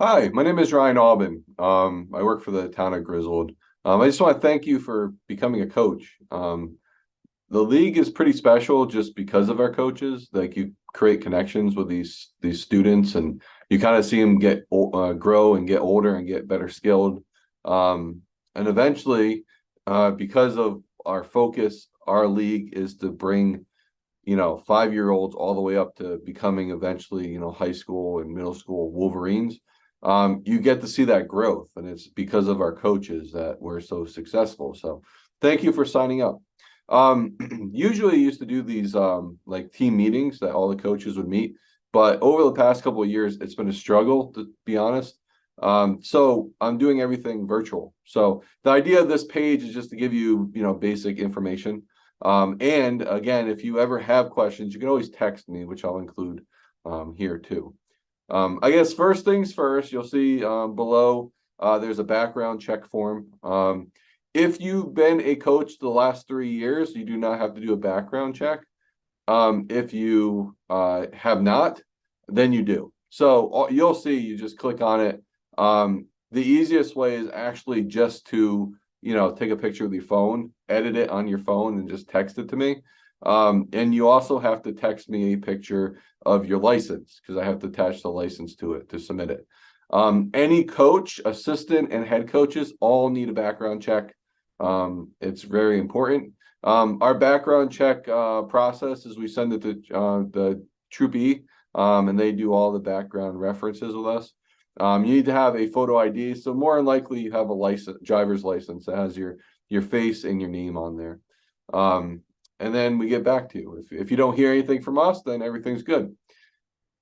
Hi, my name is Ryan Albin. I work for the town of Griswold. I just want to thank you for becoming a coach. The league is pretty special just because of our coaches. Like you create connections with these students, and you kind of see them grow and get older and get better skilled. And eventually, because of our focus, our league is to bring 5-year-olds all the way up to becoming eventually high school and middle school Wolverines. You get to see that growth, and it's because of our coaches that we're so successful. So thank you for signing up. Usually used to do these like team meetings that all the coaches would meet, but over the past couple of years, it's been a struggle, to be honest. So I'm doing everything virtual. So the idea of this page is just to give you, basic information. And again, if you ever have questions, you can always text me, which I'll include here too. I guess first things first, you'll see below there's a background check form. If you've been a coach the last 3 years, you do not have to do a background check. If you have not, then you do. So you'll see, you just click on it. The easiest way is actually just to take a picture of your phone, edit it on your phone, and just text it to me. And you also have to text me a picture of your license because I have to attach the license to it to submit it. Any coach, assistant, and head coaches all need a background check. It's very important. Our background check process is we send it to the Troop E, and they do all the background references with us. You need to have a photo ID, so more than likely you have a driver's license that has your face and your name on there. And then we get back to you. If you don't hear anything from us, then everything's good.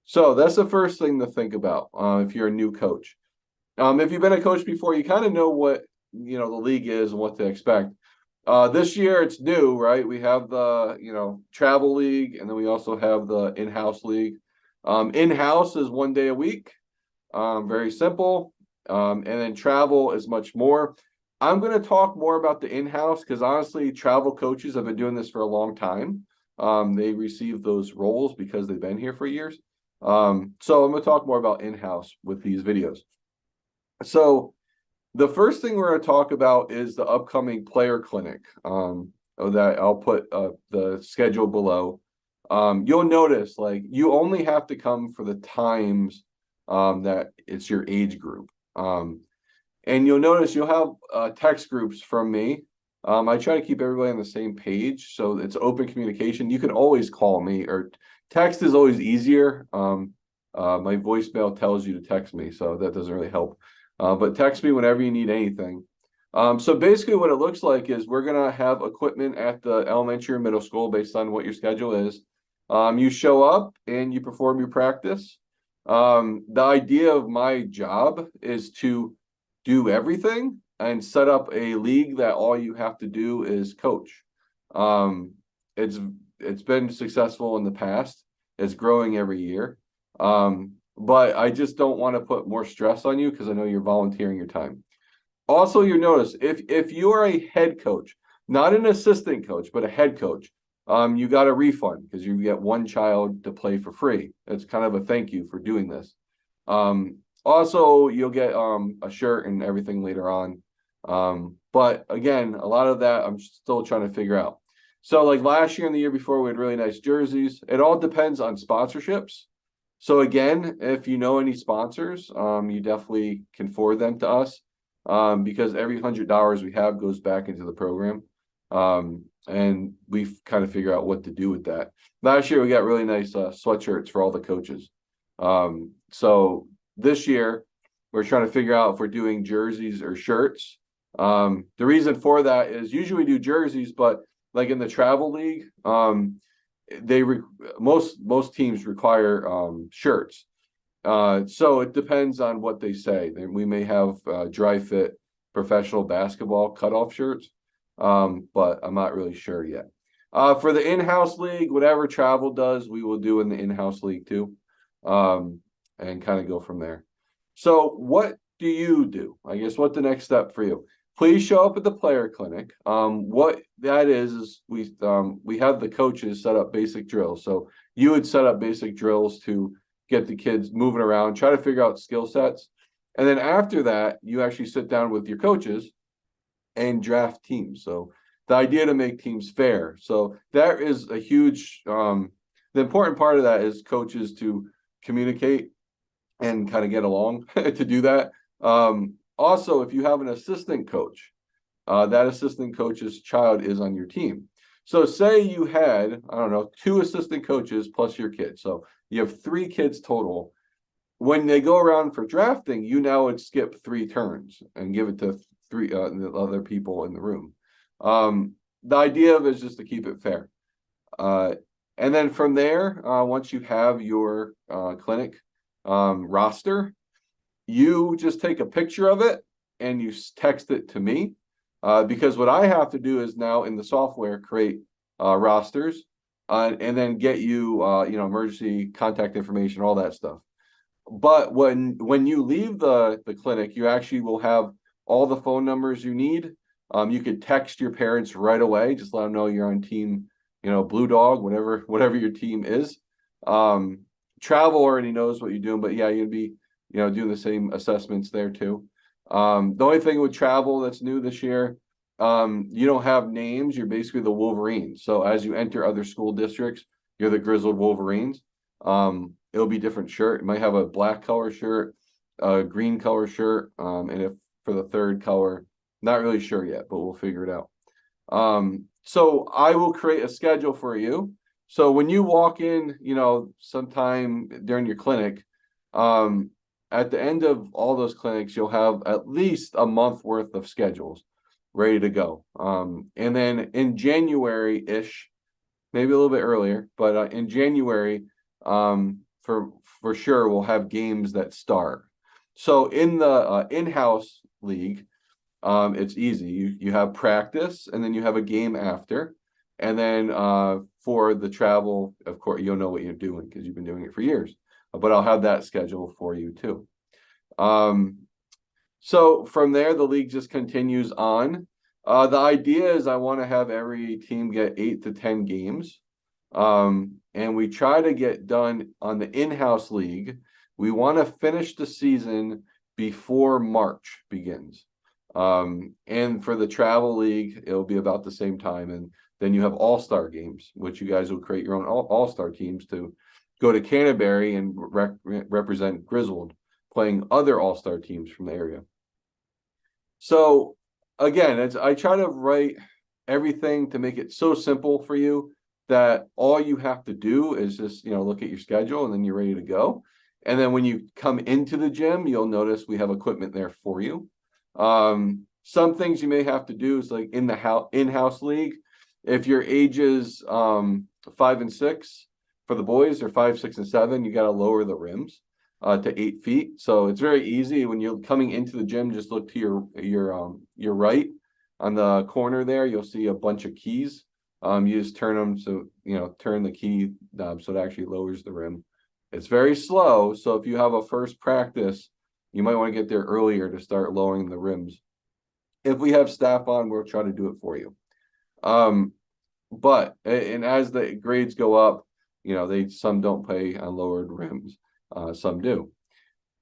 So that's the first thing to think about if you're a new coach. If you've been a coach before, you kind of know what the league is and what to expect. This year it's new, right? We have the travel league, and then we also have the in-house league. In-house is 1 day a week. Very simple. And then travel is much more. I'm going to talk more about the in-house because honestly, travel coaches have been doing this for a long time. They receive those roles because they've been here for years. So I'm going to talk more about in-house with these videos. So the first thing we're going to talk about is the upcoming player clinic. That I'll put the schedule below. You'll notice like you only have to come for the times that it's your age group. And you'll notice you'll have text groups from me. I try to keep everybody on the same page, so it's open communication. You can always call me, or text is always easier. My voicemail tells you to text me, so that doesn't really help. But text me whenever you need anything. So basically what it looks like is we're going to have equipment at the elementary or middle school based on what your schedule is. You show up and you perform your practice. The idea of my job is to do everything and set up a league that all you have to do is coach. It's been successful in the past. It's growing every year. But I just don't want to put more stress on you because I know you're volunteering your time. Also, you notice if you are a head coach, not an assistant coach, but a head coach, you got a refund because you get one child to play for free. It's kind of a thank you for doing this. Also, you'll get a shirt and everything later on. But again, a lot of that I'm still trying to figure out. So like last year and the year before, we had really nice jerseys. It all depends on sponsorships. So again, if you know any sponsors, you definitely can forward them to us because every $100 we have goes back into the program. And we kind of figure out what to do with that. Last year, we got really nice sweatshirts for all the coaches. So this year, we're trying to figure out if we're doing jerseys or shirts. The reason for that is usually we do jerseys, but like in the travel league, most teams require shirts. So it depends on what they say. We may have dry fit professional basketball cutoff shirts, but I'm not really sure yet. For the in-house league, whatever travel does, we will do in the in-house league too, and kind of go from there. So what do you do? I guess what the next step for you? Please show up at the player clinic. What that is we have the coaches set up basic drills. So you would set up basic drills to get the kids moving around, try to figure out skill sets. And then after that, you actually sit down with your coaches and draft teams. So the idea to make teams fair. So that is a huge the important part of that is coaches to communicate and kind of get along to do that. Also, if you have an assistant coach, that assistant coach's child is on your team. So say you had, I don't know, 2 assistant coaches plus your kid. So you have 3 kids total. When they go around for drafting, you now would skip 3 turns and give it to 3 the other people in the room. The idea of it is just to keep it fair. And then from there, once you have your clinic roster, you just take a picture of it and you text it to me. Because what I have to do is now in the software create rosters and then get you emergency contact information, all that stuff. But when you leave the clinic, you actually will have all the phone numbers you need. You could text your parents right away, just let them know you're on team, Blue Dog, whatever your team is. Travel already knows what you're doing, but yeah, you'd be, doing the same assessments there too. The only thing with travel that's new this year, you don't have names. You're basically the Wolverines. So as you enter other school districts, you're the Griswold Wolverines. It'll be different shirt. It might have a black color shirt, a green color shirt, and if for the third color, not really sure yet, but we'll figure it out. So I will create a schedule for you. So when you walk in, sometime during your clinic, at the end of all those clinics, you'll have at least a month worth of schedules ready to go. And then in January-ish, maybe a little bit earlier, but in January, for sure, we'll have games that start. So in the in-house league, it's easy. You have practice, and then you have a game after. And then for the travel, of course, you'll know what you're doing because you've been doing it for years. But I'll have that schedule for you too. So from there, the league just continues on. The idea is I want to have every team get 8 to 10 games. And we try to get done on the in-house league. We want to finish the season before March begins. And for the travel league, it'll be about the same time. And then you have all-star games, which you guys will create your own all-star teams to go to Canterbury and represent Griswold, playing other all-star teams from the area. So again, I try to write everything to make it so simple for you that all you have to do is just, look at your schedule and then you're ready to go. And then when you come into the gym, you'll notice we have equipment there for you. Some things you may have to do is like in the in-house league, if your ages 5 and 6 for the boys, or 5, 6, and 7, you got to lower the rims to 8 feet. So it's very easy when you're coming into the gym. Just look to your right on the corner there. You'll see a bunch of keys. You just turn them, so turn the key knob so it actually lowers the rim. It's very slow, so if you have a first practice, you might want to get there earlier to start lowering the rims. If we have staff on, we'll try to do it for you. But as the grades go up, some don't pay on lowered rims, some do.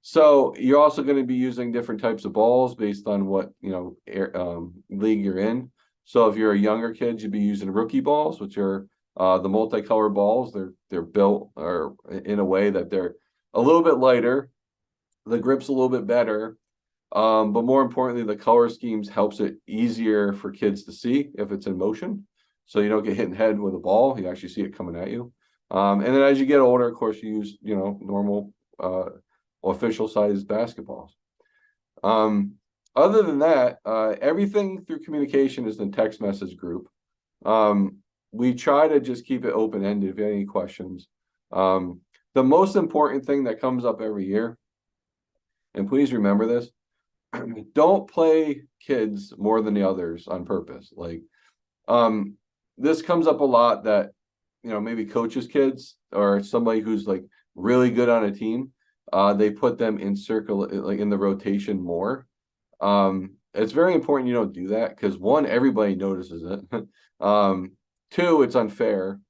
So you're also going to be using different types of balls based on what league you're in. So if you're a younger kid, you'd be using rookie balls, which are the multicolored balls. They're built or in a way that they're a little bit lighter, the grip's a little bit better, but more importantly, the color schemes helps it easier for kids to see if it's in motion. So you don't get hit in the head with a ball; you actually see it coming at you. And then as you get older, of course, you use normal official sized basketballs. Other than that, everything through communication is in text message group. We try to just keep it open-ended if you have any questions. The most important thing that comes up every year, and please remember this, don't play kids more than the others on purpose. Like, this comes up a lot that, maybe coaches' kids or somebody who's like really good on a team, they put them in circle, like in the rotation more. It's very important you don't do that because 1, everybody notices it. 2, it's unfair.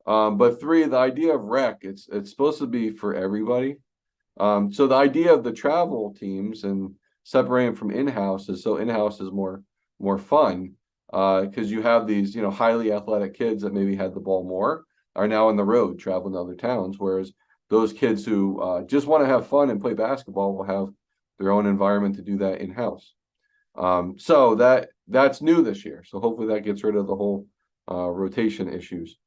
But 3, the idea of rec, it's supposed to be for everybody. So the idea of the travel teams and separating from in-house is so in-house is more fun because you have these, highly athletic kids that maybe had the ball more are now on the road traveling to other towns, whereas those kids who just want to have fun and play basketball will have their own environment to do that in-house. So that's new this year. So hopefully that gets rid of the whole rotation issues.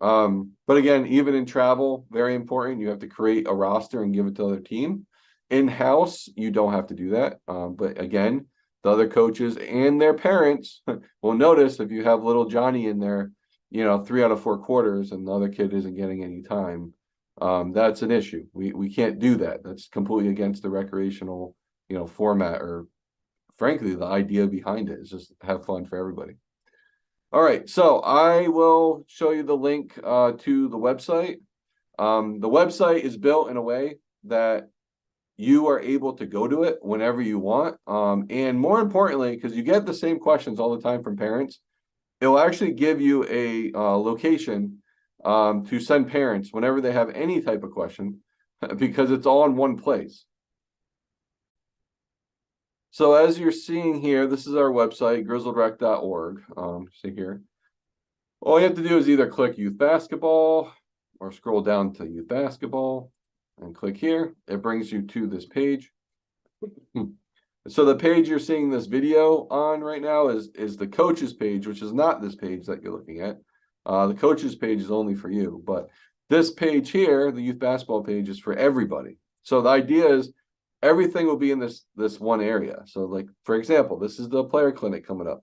But again, even in travel, very important. You have to create a roster and give it to the other team. In-house, you don't have to do that. But again, the other coaches and their parents will notice if you have little Johnny in there, 3 out of 4 quarters, and the other kid isn't getting any time. That's an issue. We can't do that. That's completely against the recreational, format, or frankly, the idea behind it is just have fun for everybody. All right, so I will show you the link to the website. The website is built in a way that you are able to go to it whenever you want. And more importantly, because you get the same questions all the time from parents, it will actually give you a location to send parents whenever they have any type of question, because it's all in one place. So as you're seeing here, this is our website, griswoldrec.org. See here. All you have to do is either click youth basketball or scroll down to youth basketball and click here. It brings you to this page. So the page you're seeing this video on right now is the coaches page, which is not this page that you're looking at. The coaches page is only for you, but this page here, the youth basketball page, is for everybody. So the idea is everything will be in this one area. So like, for example, this is the player clinic coming up.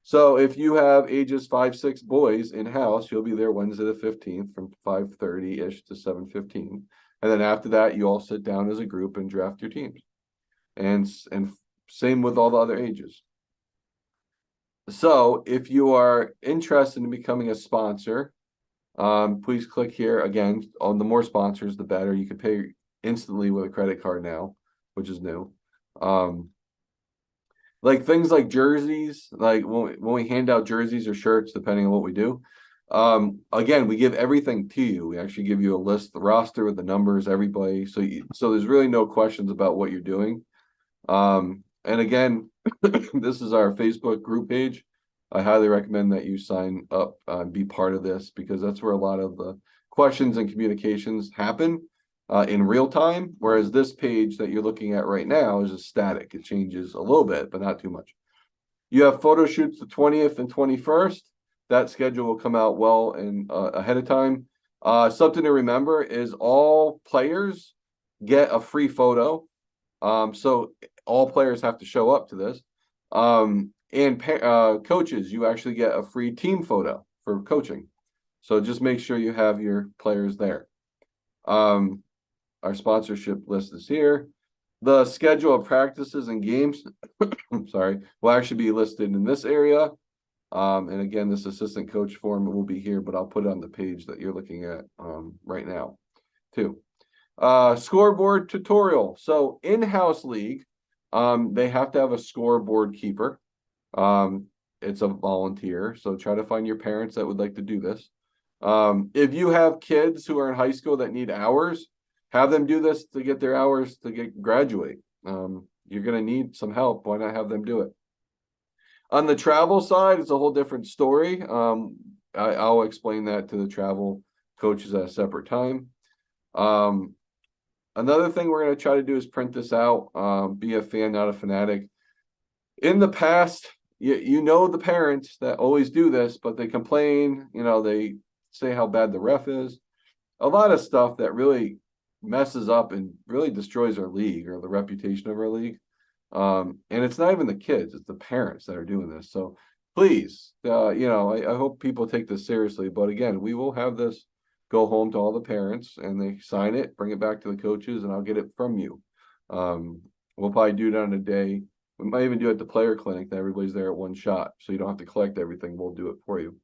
So if you have ages 5-6 boys in-house, you'll be there Wednesday the 15th from 5:30-ish to 7:15. And then after that, you all sit down as a group and draft your teams. And same with all the other ages. So if you are interested in becoming a sponsor, please click here. Again, on the more sponsors, the better. You can pay instantly with a credit card now, which is new. Like things like jerseys, like when we hand out jerseys or shirts, depending on what we do. Again, we give everything to you. We actually give you a list, the roster with the numbers, everybody. So there's really no questions about what you're doing. And again, this is our Facebook group page. I highly recommend that you sign up and be part of this, because that's where a lot of the questions and communications happen in real time. Whereas this page that you're looking at right now is just static. It changes a little bit, but not too much. You have photo shoots the 20th and 21st. That schedule will come out well and ahead of time. Something to remember is all players get a free photo. So all players have to show up to this. And coaches, you actually get a free team photo for coaching. So just make sure you have your players there. Our sponsorship list is here. The schedule of practices and games, sorry, will actually be listed in this area. And again, this assistant coach form will be here, but I'll put it on the page that you're looking at right now too. Scoreboard tutorial. So in-house league, they have to have a scoreboard keeper. It's a volunteer, so try to find your parents that would like to do this. If you have kids who are in high school that need hours, have them do this to get their hours to graduate. You're going to need some help. Why not have them do it? On the travel side, it's a whole different story. I'll explain that to the travel coaches at a separate time. Another thing we're going to try to do is print this out. Be a fan, not a fanatic. In the past, you know the parents that always do this, but they complain. They say how bad the ref is. A lot of stuff that really messes up and really destroys our league or the reputation of our league. And it's not even the kids, it's the parents that are doing this. So please, I hope people take this seriously. But again, we will have this go home to all the parents and they sign it, bring it back to the coaches, and I'll get it from you. We'll probably do it on a day. We might even do it at the player clinic that everybody's there at one shot. So you don't have to collect everything. We'll do it for you.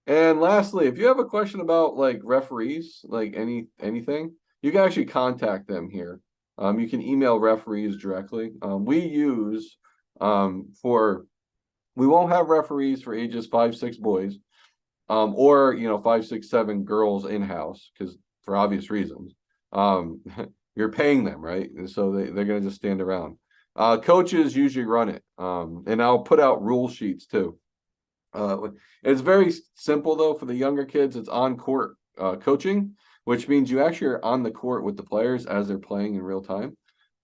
And lastly, if you have a question about like referees, like anything, you can actually contact them here. You can email referees directly. We won't have referees for ages 5-6 boys, or 5-6-7 girls in-house, because for obvious reasons. Um, you're paying them, right? And so they're going to just stand around. Coaches usually run it. And I'll put out rule sheets too. It's very simple though for the younger kids. It's on court coaching, which means you actually are on the court with the players as they're playing in real time.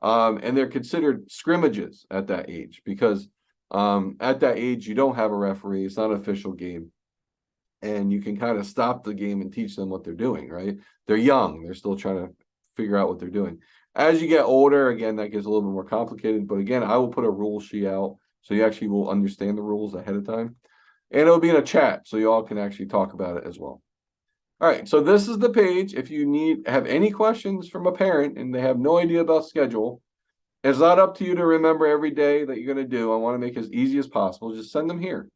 And they're considered scrimmages at that age because at that age you don't have a referee. It's not an official game, and you can kind of stop the game and teach them what they're doing. Right? They're young. They're still trying to figure out what they're doing. As you get older, again, that gets a little bit more complicated. But again, I will put a rule sheet out so you actually will understand the rules ahead of time. And it'll be in a chat so you all can actually talk about it as well. All right, so this is the page. If you have any questions from a parent and they have no idea about schedule, it's not up to you to remember every day that you're going to do. I want to make it as easy as possible. Just send them here.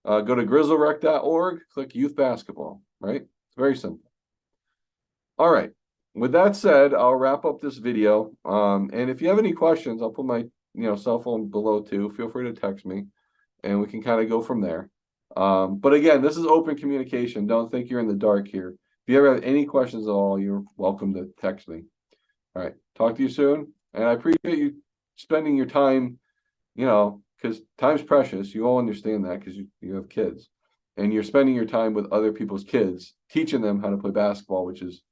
Go to grizzlerec.org, click youth basketball, right? It's very simple. All right. With that said, I'll wrap up this video. And if you have any questions, I'll put my cell phone below too. Feel free to text me and we can kind of go from there. But again, this is open communication. Don't think you're in the dark here. If you ever have any questions at all, you're welcome to text me. All right. Talk to you soon. And I appreciate you spending your time, because time's precious. You all understand that because you have kids. And you're spending your time with other people's kids, teaching them how to play basketball, which is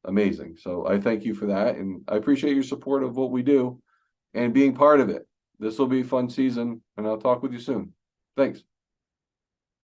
amazing. So I thank you for that. And I appreciate your support of what we do and being part of it. This will be a fun season, and I'll talk with you soon. Thanks.